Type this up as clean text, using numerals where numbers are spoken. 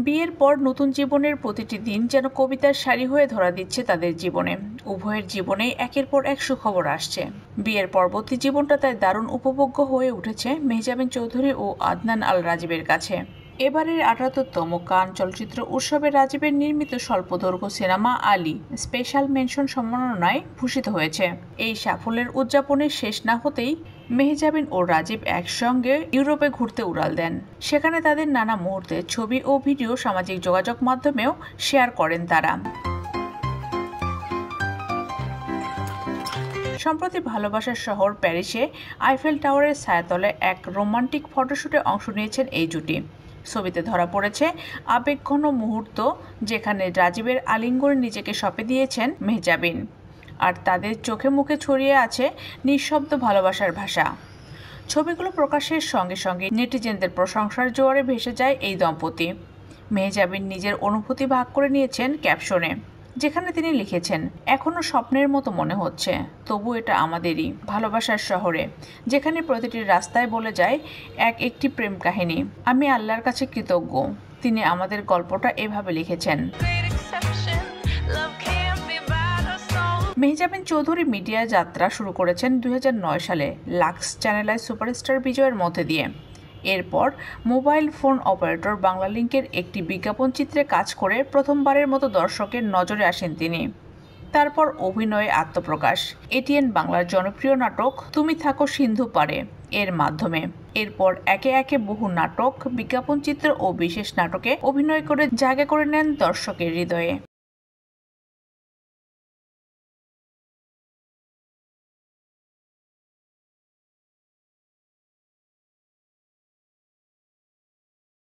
বিয়ের পর নতুন জীবনের প্রতিটি দিন যেন কবিতার সারি হয়ে ধরা দিচ্ছে তাদের জীবনে। উভয়ের জীবনেই একের পর এক সুখবর আসছে। বিয়ের পরবর্তী জীবনটা তাই দারুণ উপভোগ্য হয়ে উঠেছে মেহজাবিন চৌধুরী ও আদনান আল রাজীবের কাছে। এবারের ৭৮তম কান চলচ্চিত্র উৎসবে রাজীবের নির্মিত স্বল্পদৈর্ঘ্য সিনেমা আলী স্পেশাল মেনশন সম্মাননায় ভূষিত হয়েছে। এই সাফল্যের উদযাপনের শেষ না হতেই মেহজাবিন ও রাজীব একসঙ্গে ইউরোপে ঘুরতে উড়াল দেন। সেখানে তাদের নানা মুহূর্তের ছবি ও ভিডিও সামাজিক যোগাযোগ মাধ্যমেও শেয়ার করেন তারা। সম্প্রতি ভালোবাসার শহর প্যারিসে আইফেল টাওয়ারের ছায়াতলে এক রোমান্টিক ফটোশুটে অংশ নিয়েছেন এই জুটি। ছবিতে ধরা পড়েছে আবেগঘন মুহূর্ত, যেখানে রাজীবের আলিঙ্গনে নিজেকে সঁপে দিয়েছেন মেহজাবিন, আর তাদের চোখে মুখে ছড়িয়ে আছে নিঃশব্দ ভালোবাসার ভাষা। ছবিগুলো প্রকাশের সঙ্গে সঙ্গে নেটিজেনদের প্রশংসার জোয়ারে ভেসে যায় এই দম্পতি। মেহজাবিন নিজের অনুভূতি ভাগ করে নিয়েছেন ক্যাপশনে, যেখানে তিনি লিখেছেন, এখনো স্বপ্নের মতো মনে হচ্ছে, তবু এটা আমাদেরই ভালোবাসার শহরে, যেখানে প্রতিটি রাস্তায় বলে যায় একটি প্রেম কাহিনী। আমি আল্লাহর কাছে কৃতজ্ঞ, তিনি আমাদের গল্পটা এভাবে লিখেছেন। মেহজাবিন চৌধুরী মিডিয়া যাত্রা শুরু করেছেন ২০০৯ সালে লাক্স চ্যানেল সুপারস্টার বিজয়ের মধ্যে দিয়ে। এরপর মোবাইল ফোন অপারেটর বাংলালিংকের একটি বিজ্ঞাপন চিত্রে কাজ করে প্রথমবারের মতো দর্শকের নজরে আসেন তিনি। তারপর অভিনয়ে আত্মপ্রকাশ এটিএন বাংলার জনপ্রিয় নাটক তুমি থাকো সিন্ধু পারে এর মাধ্যমে। এরপর একে একে বহু নাটক, বিজ্ঞাপন চিত্র ও বিশেষ নাটকে অভিনয় করে জায়গা করে নেন দর্শকের হৃদয়ে।